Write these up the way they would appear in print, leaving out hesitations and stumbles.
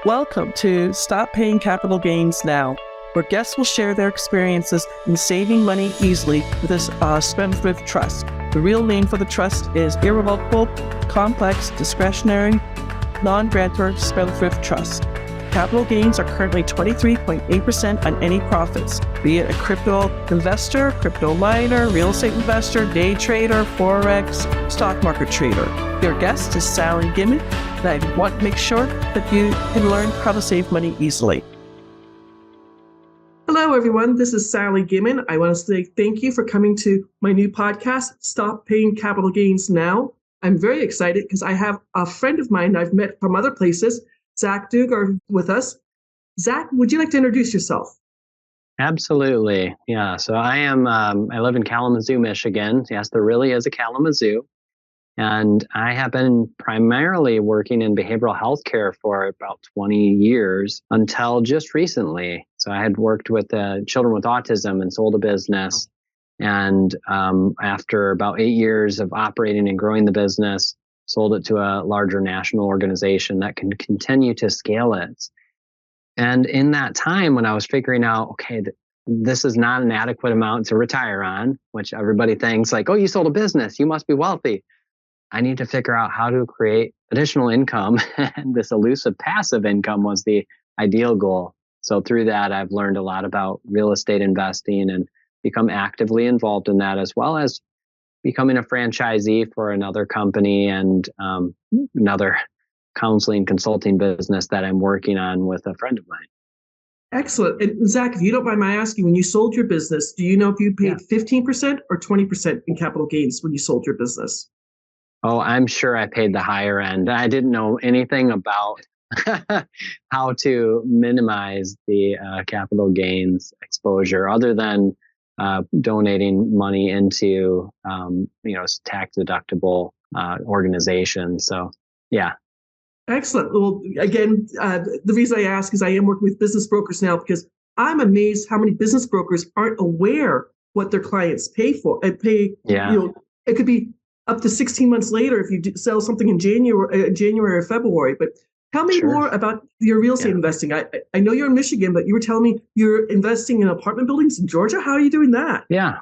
Welcome to Stop Paying Capital Gains Now, where guests will share their experiences in saving money easily with this spendthrift trust. The real name for the trust is Irrevocable, Complex, Discretionary, Non-Grantor Spendthrift Trust. Capital gains are currently 23.8% on any profits, be it a crypto investor, crypto miner, real estate investor, day trader, forex, stock market trader. Your guest is Sally Gimmon, and I want to make sure that you can learn how to save money easily. Hello, everyone. This is Sally Gimmon. I want to say thank you for coming to my new podcast, Stop Paying Capital Gains Now. I'm very excited because I have a friend of mine I've met from other places, Zach Dugar, with us. Zach, would you like to introduce yourself? Absolutely. Yeah. So I live in Kalamazoo, Michigan. Yes, there really is a Kalamazoo. And I have been primarily working in behavioral health care for about 20 years until just recently. So I had worked with children with autism and sold a business. And after about 8 years of operating and growing the business, sold it to a larger national organization that can continue to scale it. And in that time, when I was figuring out, okay, this is not an adequate amount to retire on, which everybody thinks like, oh, you sold a business, you must be wealthy. I need to figure out how to create additional income. And this elusive passive income was the ideal goal. So through that, I've learned a lot about real estate investing and become actively involved in that, as well as becoming a franchisee for another company and another counseling consulting business that I'm working on with a friend of mine. Excellent. And Zach, if you don't mind my asking, when you sold your business, do you know if you paid 15% or 20% in capital gains when you sold your business? Oh, I'm sure I paid the higher end. I didn't know anything about how to minimize the capital gains exposure other than donating money into, tax deductible organizations. So, yeah. Excellent. Well, again, the reason I ask is I am working with business brokers now because I'm amazed how many business brokers aren't aware what their clients pay for. It could be up to 16 months later if you sell something in January or February. But tell me more about your real estate investing. I know you're in Michigan, but you were telling me you're investing in apartment buildings in Georgia. How are you doing that? Yeah.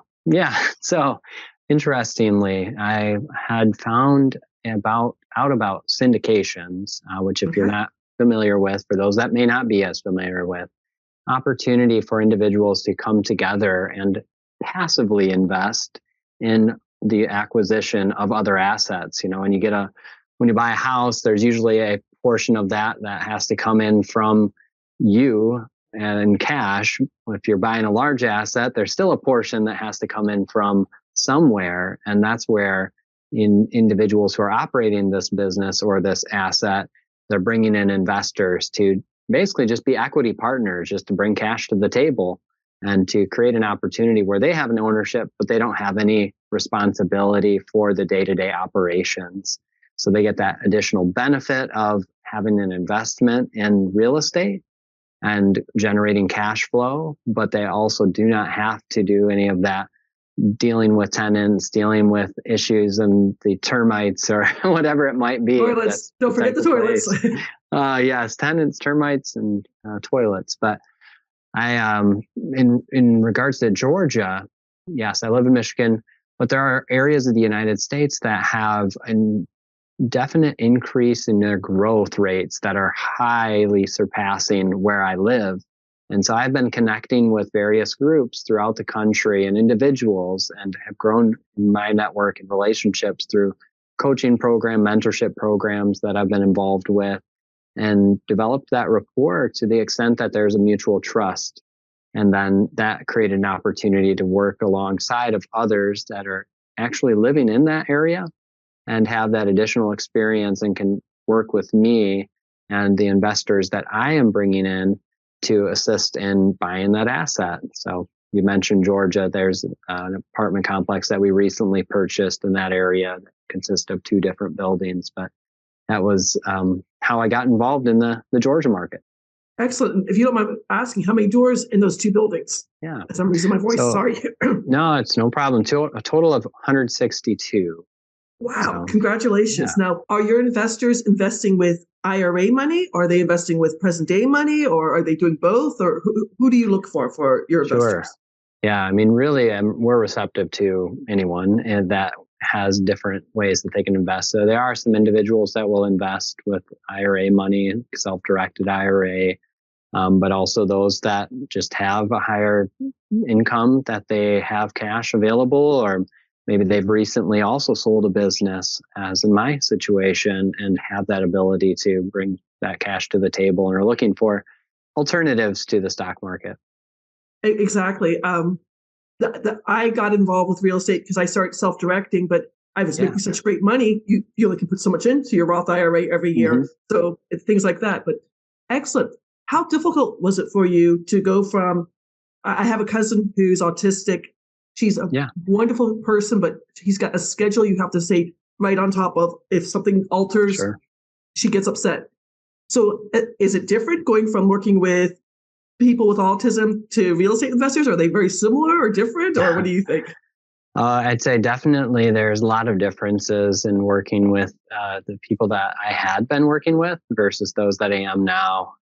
So interestingly, I had found about syndications, which if you're not familiar with, for those that may not be as familiar with, opportunity for individuals to come together and passively invest in the acquisition of other assets. When you buy a house, there's usually a portion of that has to come in from you and in cash. If you're buying a large asset, there's still a portion that has to come in from somewhere. And that's where individuals who are operating this business or this asset, they're bringing in investors to basically just be equity partners, just to bring cash to the table and to create an opportunity where they have an ownership, but they don't have any responsibility for the day-to-day operations. So they get that additional benefit of having an investment in real estate and generating cash flow, but they also do not have to do any of that dealing with tenants, dealing with issues and the termites or whatever it might be. Toilets. Don't forget the toilets. Yes, tenants, termites, and toilets. But I, in regards to Georgia, yes, I live in Michigan, but there are areas of the United States that have a definite increase in their growth rates that are highly surpassing where I live. And so I've been connecting with various groups throughout the country and individuals and have grown my network and relationships through coaching program, mentorship programs that I've been involved with, and developed that rapport to the extent that there's a mutual trust. And then that created an opportunity to work alongside of others that are actually living in that area and have that additional experience and can work with me and the investors that I am bringing in to assist in buying that asset. So you mentioned Georgia. There's an apartment complex that we recently purchased in that area that consists of 2 different buildings, but that was how I got involved in the Georgia market. Excellent. If you don't mind asking, how many doors in those 2 buildings? Yeah. For some reason, my voice, sorry. No, it's no problem. A total of 162. Wow. So, congratulations. Yeah. Now, are your investors investing with IRA money? Are they investing with present day money, or are they doing both? Or who do you look for your Sure. investors? Yeah, I mean, really, we're receptive to anyone and that has different ways that they can invest. So there are some individuals that will invest with IRA money, self-directed IRA, but also those that just have a higher income that they have cash available, or maybe they've recently also sold a business, as in my situation, and have that ability to bring that cash to the table and are looking for alternatives to the stock market. Exactly. I got involved with real estate because I started self-directing, but I was Yeah. making such great money. You only can put so much into your Roth IRA every year. Mm-hmm. So things like that. But excellent. How difficult was it for you to go from, I have a cousin who's autistic. She's a Yeah. wonderful person, but he's got a schedule you have to stay right on top of. If something alters, Sure. she gets upset. So is it different going from working with people with autism to real estate investors? Are they very similar or different, or what do you think? I'd say definitely there's a lot of differences in working with the people that I had been working with versus those that I am now.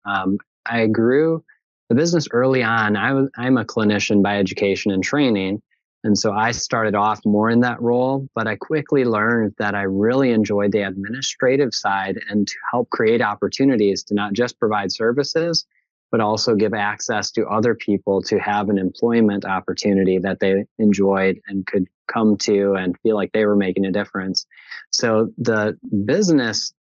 I grew the business early on. I'm a clinician by education and training. And so I started off more in that role, but I quickly learned that I really enjoyed the administrative side and to help create opportunities to not just provide services, but also give access to other people to have an employment opportunity that they enjoyed and could come to and feel like they were making a difference. So the business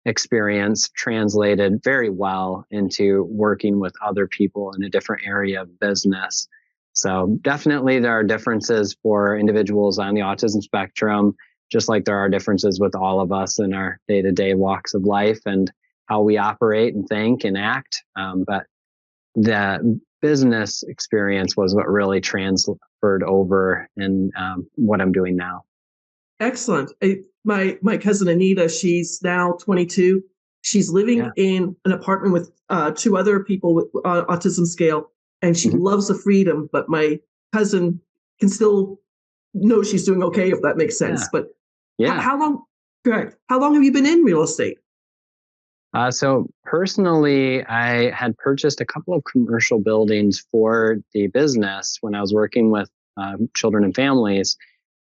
experience translated very well into working with other people in a different area of business. So definitely there are differences for individuals on the autism spectrum, just like there are differences with all of us in our day-to-day walks of life and how we operate and think and act. But the business experience was what really transferred over in what I'm doing now. Excellent. My cousin Anita, she's now 22. She's living in an apartment with two other people with autism scale, and she loves the freedom. But my cousin can still know she's doing okay, if that makes sense. But how long? Correct. How long have you been in real estate? So personally, I had purchased a couple of commercial buildings for the business when I was working with children and families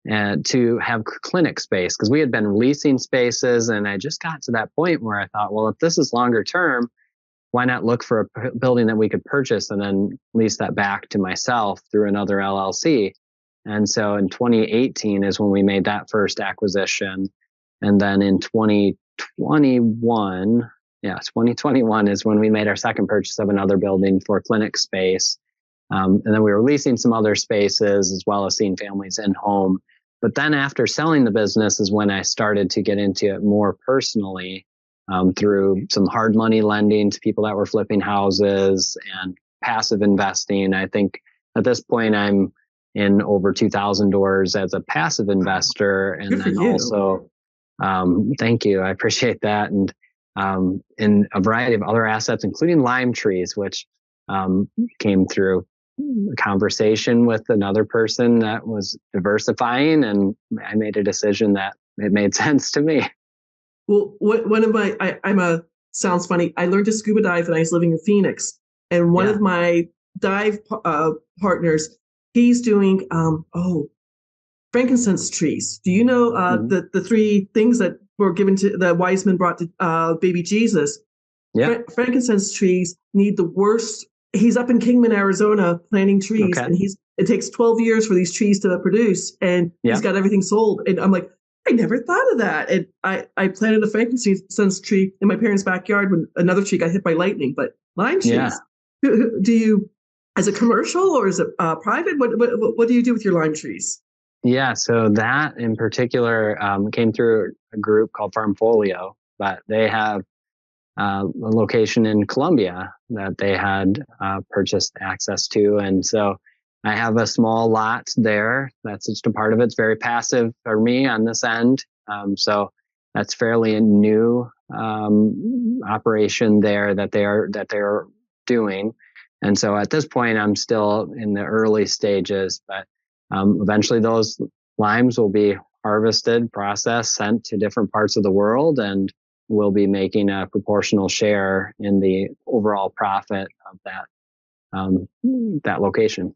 to have clinic space, because we had been leasing spaces. And I just got to that point where I thought, well, if this is longer term, why not look for a building that we could purchase and then lease that back to myself through another LLC? And so in 2018 is when we made that first acquisition. And then in 2021 is when we made our second purchase of another building for clinic space. And then we were leasing some other spaces as well as seeing families in home. But then after selling the business is when I started to get into it more personally through some hard money lending to people that were flipping houses and passive investing. I think at this point I'm in over 2,000 doors as a passive investor. And then also, thank you. I appreciate that. And in a variety of other assets, including lime trees, which came through a conversation with another person that was diversifying. And I made a decision that it made sense to me. Well, one of sounds funny. I learned to scuba dive when I was living in Phoenix. And one of my dive partners, he's doing, frankincense trees. Do you know the three things that were given to the wise men brought to baby Jesus? Yeah. Frankincense trees need the worst. He's up in Kingman, Arizona, planting trees, and it takes 12 years for these trees to produce, and he's got everything sold. And I'm like, I never thought of that. And I planted a frankincense tree in my parents' backyard when another tree got hit by lightning. But lime trees, do you, as a commercial or is it private? What do you do with your lime trees? Yeah, so that in particular came through a group called Farmfolio, but they have a location in Colombia that they had purchased access to. And so I have a small lot there. That's just a part of it. It's very passive for me on this end. So that's fairly a new operation there that they're doing. And so at this point, I'm still in the early stages, but eventually those limes will be harvested, processed, sent to different parts of the world. And will be making a proportional share in the overall profit of that location.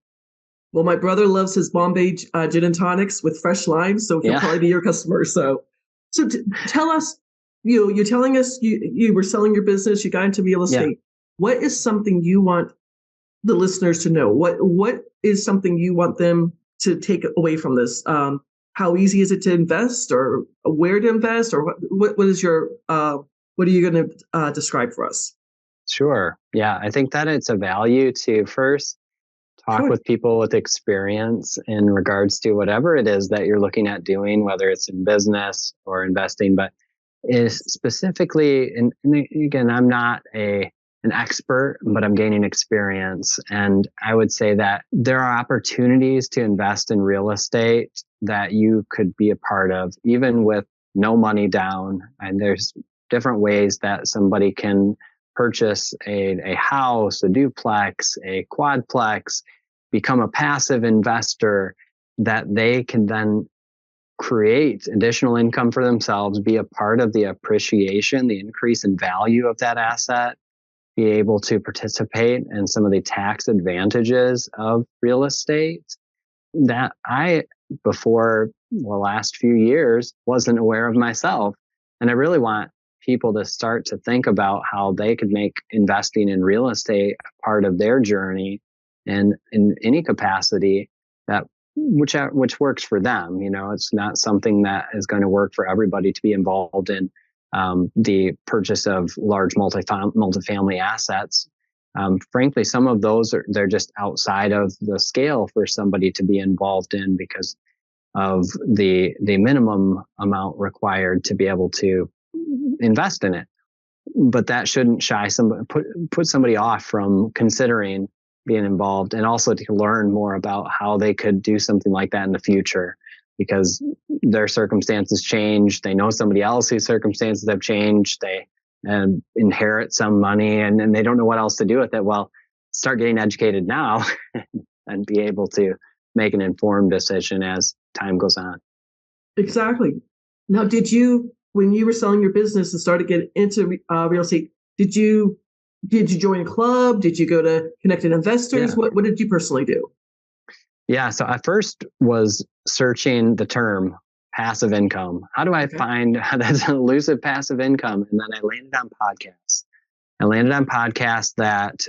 Well, my brother loves his Bombay gin and tonics with fresh limes, so he'll probably be your customer. So tell us, you're telling us you were selling your business, you got into real estate. Yeah. What is something you want the listeners to know? What is something you want them to take away from this? How easy is it to invest, or where to invest, or what is your what are you going to describe for us? Sure. Yeah, I think that it's a value to first talk with people with experience in regards to whatever it is that you're looking at doing, whether it's in business or investing, but is specifically, and again, I'm not an expert, but I'm gaining experience. And I would say that there are opportunities to invest in real estate that you could be a part of, even with no money down. And there's different ways that somebody can purchase a house, a duplex, a quadplex, become a passive investor that they can then create additional income for themselves, be a part of the appreciation, the increase in value of that asset, be able to participate in some of the tax advantages of real estate that I, before the last few years, wasn't aware of myself. And I really want people to start to think about how they could make investing in real estate a part of their journey, and in any capacity that which works for them. It's not something that is going to work for everybody to be involved in the purchase of large multifamily assets. Frankly, some of those they're just outside of the scale for somebody to be involved in because of the minimum amount required to be able to invest in it. But that shouldn't put somebody off from considering being involved, and also to learn more about how they could do something like that in the future, because their circumstances change. They know somebody else whose circumstances have changed. They inherit some money and they don't know what else to do with it. Well, start getting educated now and be able to make an informed decision as time goes on. Exactly. Now, when you were selling your business and started getting into real estate, did you join a club? Did you go to Connected Investors? Yeah. What did you personally do? Yeah, so I first was searching the term passive income. How do I find that elusive passive income? And then I landed on podcasts. I landed on podcasts that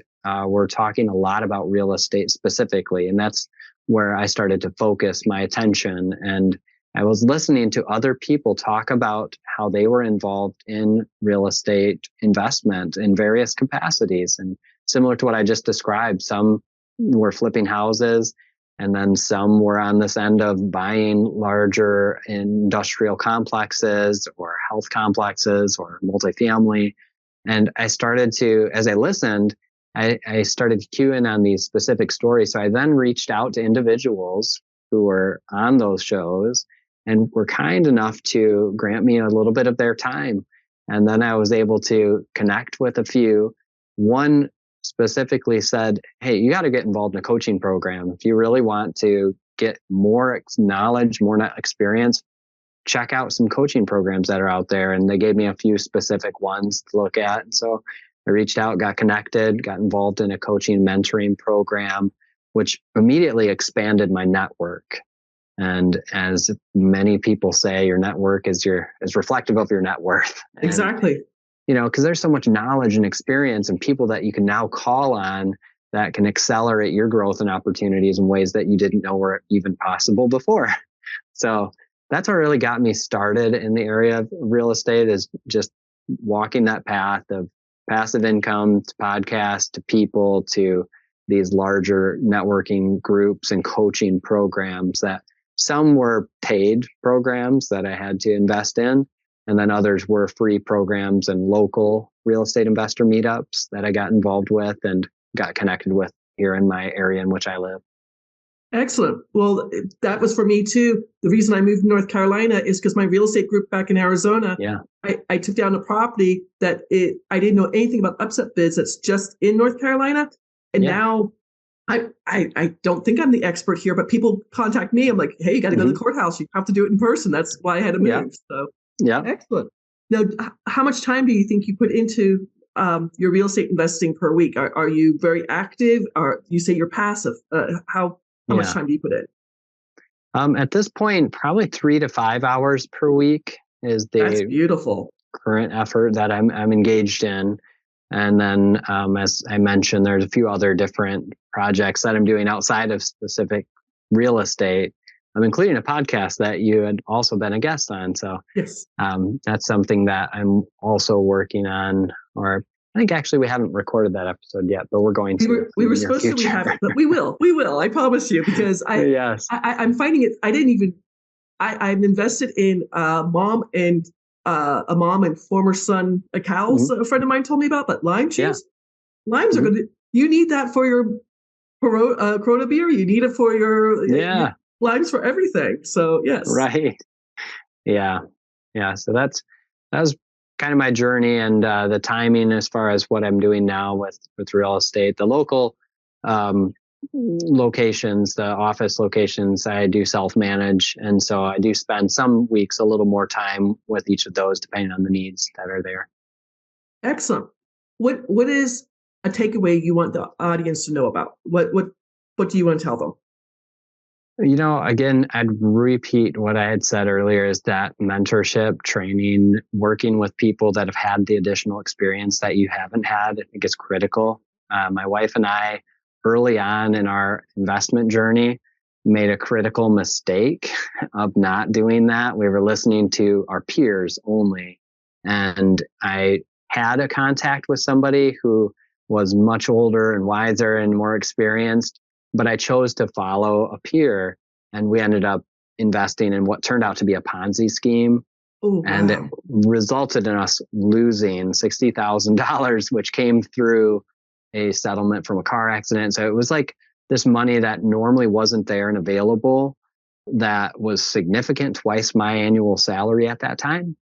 were talking a lot about real estate specifically. And that's where I started to focus my attention. And I was listening to other people talk about how they were involved in real estate investment in various capacities. And similar to what I just described, some were flipping houses, and then some were on this end of buying larger industrial complexes or health complexes or multifamily. And I started to, as I listened, I started to cue in on these specific stories. So I then reached out to individuals who were on those shows and were kind enough to grant me a little bit of their time. And then I was able to connect with a few. One specifically said, hey, you got to get involved in a coaching program. If you really want to get more knowledge, more experience, check out some coaching programs that are out there. And they gave me a few specific ones to look at. And so I reached out, got connected, got involved in a coaching mentoring program, which immediately expanded my network. And as many people say, your network is reflective of your net worth. And, exactly. Because there's so much knowledge and experience and people that you can now call on that can accelerate your growth and opportunities in ways that you didn't know were even possible before. So that's what really got me started in the area of real estate, is just walking that path of passive income to podcasts to people to these larger networking groups and coaching programs that some were paid programs that I had to invest in, and then others were free programs and local real estate investor meetups that I got involved with and got connected with here in my area in which I live. Excellent. Well, that was for me too. The reason I moved to North Carolina is because my real estate group back in Arizona, I took down a property that I didn't know anything about upset bids that's just in North Carolina. And now I don't think I'm the expert here, but people contact me. I'm like, hey, you got to go to the courthouse. You have to do it in person. That's why I had to move. So excellent. Now, how much time do you think you put into your real estate investing per week? Are you very active, or you say you're passive? How much time do you put in? At this point, probably 3 to 5 hours per week is That's the beautiful. current effort that I'm engaged in. And then, as I mentioned, there's a few other different projects that I'm doing outside of specific real estate. I'm including a podcast that you had also been a guest on. So Yes, that's something that I'm also working on. Or I think actually we haven't recorded that episode yet, but we're going to. we were in the near supposed to. We future. haven't, but we will. We will. I promise you, because Yes. I'm finding it. I didn't even. I'm invested in a mom and former son cows. A friend of mine told me about, but lime juice. Limes are good. You need that for your Corona beer. You need it for your limes for everything. So yes, right. Yeah. So that was kind of my journey, and the timing as far as what I'm doing now with real estate. The local locations, the office locations, I do self-manage, and so I do spend some weeks a little more time with each of those depending on the needs that are there. Excellent. What is a takeaway you want the audience to know about? What do you want to tell them? Again, I'd repeat what I had said earlier, is that mentorship, training, working with people that have had the additional experience that you haven't had, I think is critical. My wife and I, early on in our investment journey, made a critical mistake of not doing that. We were listening to our peers only. And I had a contact with somebody who was much older and wiser and more experienced, but I chose to follow a peer, and we ended up investing in what turned out to be a Ponzi scheme. Oh, wow. And it resulted in us losing $60,000, which came through a settlement from a car accident. So it was like this money that normally wasn't there and available, that was significant, twice my annual salary at that time.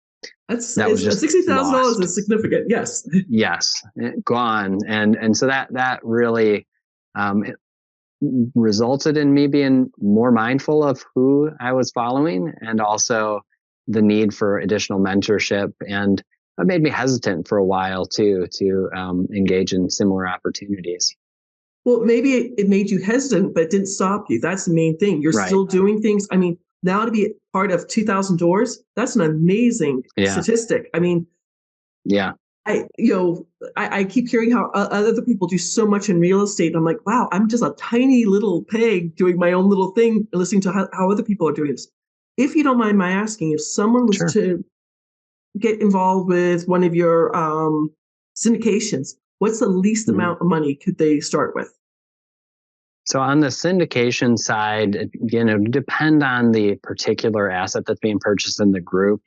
That was just $60,000 is significant. Yes. Yes, gone. And so that really resulted in me being more mindful of who I was following, and also the need for additional mentorship. And it made me hesitant for a while too, to engage in similar opportunities. Well, maybe it made you hesitant, but it didn't stop you. That's the main thing. You're still doing things. I mean, now to be part of 2,000 doors, that's an amazing statistic. I mean, I keep hearing how other people do so much in real estate. I'm like, wow, I'm just a tiny little peg doing my own little thing, listening to how other people are doing this. If you don't mind my asking, if someone was to get involved with one of your syndications, what's the least amount of money could they start with? So on the syndication side, again, it would depend on the particular asset that's being purchased in the group.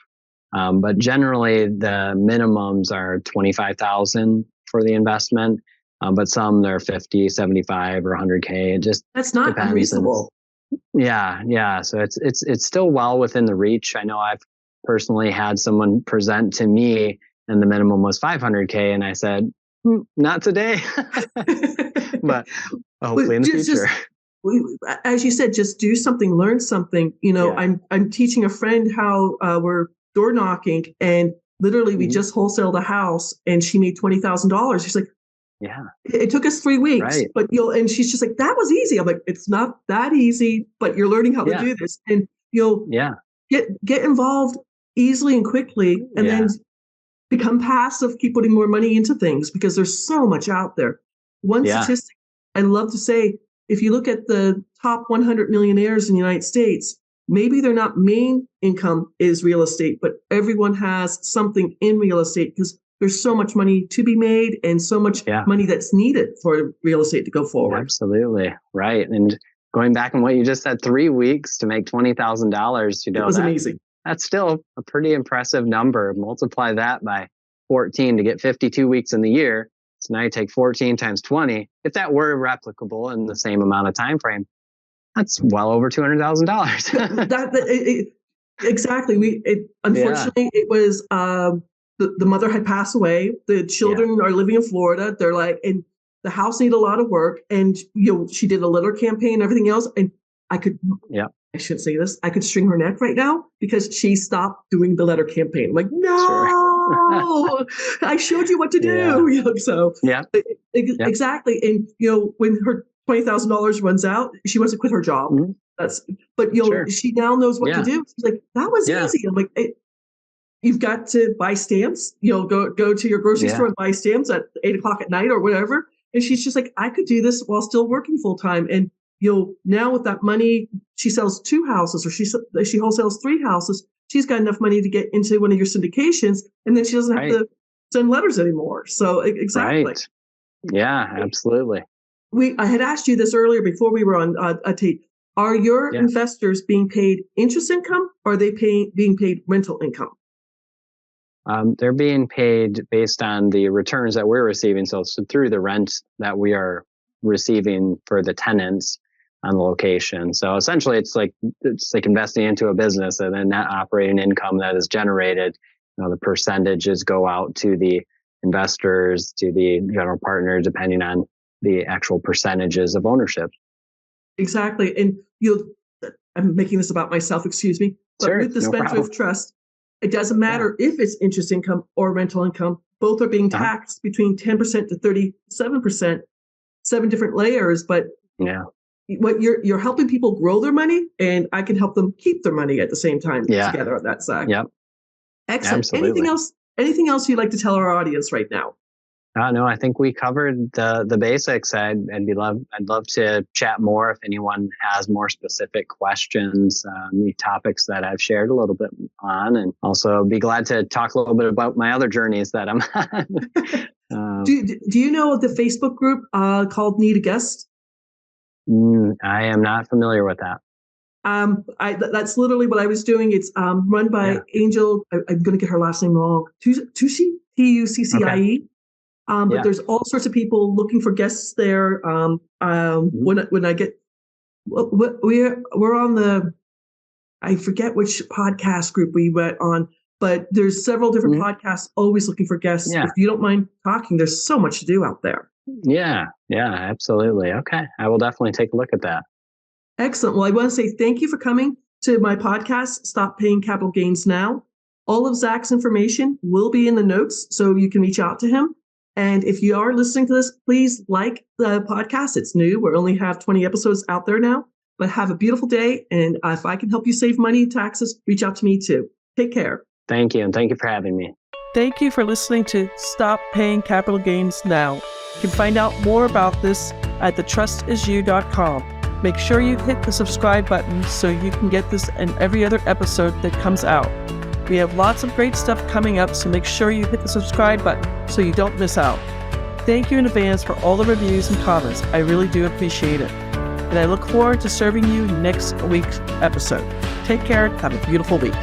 But generally, the minimums are $25,000 for the investment. But some they're 50, 75, or 100K. It just that's not unreasonable. Yeah. So it's still well within the reach. I know I've personally had someone present to me, and the minimum was 500K, and I said, not today, but hopefully in the future. As you said, just do something, learn something. I'm teaching a friend how we're door knocking, and literally we just wholesaled a house, and she made $20,000. She's like, it took us 3 weeks, but and she's just like, that was easy. I'm like, it's not that easy, but you're learning how to do this, and you'll get involved easily and quickly, and then become passive, keep putting more money into things, because there's so much out there. One statistic I love to say, if you look at the top 100 millionaires in the United States, maybe their not main income is real estate, but everyone has something in real estate, because there's so much money to be made and so much money that's needed for real estate to go forward. Absolutely. Right. And going back on what you just said, 3 weeks to make $20,000, it was amazing. That's still a pretty impressive number. Multiply that by 14 to get 52 weeks in the year. So now you take 14 times 20. If that were replicable in the same amount of time frame, that's well over $200,000. Exactly. Unfortunately, it was the mother had passed away. The children are living in Florida. They're like, and the house needed a lot of work. And she did a letter campaign and everything else. And I could, I shouldn't say this, I could string her neck right now, because she stopped doing the letter campaign. I'm like, no. oh, I showed you what to do. So exactly. And when her $20,000 runs out, she wants to quit her job. But she now knows what to do. She's like, that was easy. I'm like, you've got to buy stamps. Go to your grocery store and buy stamps at 8:00 at night or whatever. And she's just like, I could do this while still working full time. And now with that money, she sells 2 houses, or she wholesales 3 houses. She's got enough money to get into one of your syndications, and then she doesn't have to send letters anymore. So exactly. Right. Yeah, absolutely. I had asked you this earlier before we were on a tape. Are your investors being paid interest income, or are they being paid rental income? They're being paid based on the returns that we're receiving. So through the rent that we are receiving for the tenants on the location. So essentially it's like investing into a business, and then net operating income that is generated, the percentages go out to the investors, to the general partner, depending on the actual percentages of ownership. Exactly. And I'm making this about myself, excuse me. But with the Spendthrift Trust, it doesn't matter if it's interest income or rental income. Both are being taxed between 10% to 37%, 7 different layers. But what you're helping people grow their money, and I can help them keep their money at the same time together on that side. Yep. Excellent. Absolutely. Anything else you'd like to tell our audience right now? No, I think we covered the basics. I'd love to chat more if anyone has more specific questions, the topics that I've shared a little bit on, and also be glad to talk a little bit about my other journeys that I'm on. Do you know the Facebook group called Need a Guest? I am not familiar with that. That's literally what I was doing. It's run by Angel. I'm going to get her last name wrong. Tucci, Tuccie. Okay. But there's all sorts of people looking for guests there. When I get, we're on the, I forget which podcast group we went on, but there's several different podcasts always looking for guests. If you don't mind talking, there's so much to do out there. Yeah, absolutely. Okay. I will definitely take a look at that. Excellent. Well, I want to say thank you for coming to my podcast, Stop Paying Capital Gains Now. All of Zach's information will be in the notes, so you can reach out to him. And if you are listening to this, please like the podcast. It's new. We only have 20 episodes out there now. But have a beautiful day. And if I can help you save money and taxes, reach out to me too. Take care. Thank you. And thank you for having me. Thank you for listening to Stop Paying Capital Gains Now. You can find out more about this at thetrustisyou.com. Make sure you hit the subscribe button so you can get this and every other episode that comes out. We have lots of great stuff coming up, so make sure you hit the subscribe button so you don't miss out. Thank you in advance for all the reviews and comments. I really do appreciate it. And I look forward to serving you next week's episode. Take care. Have a beautiful week.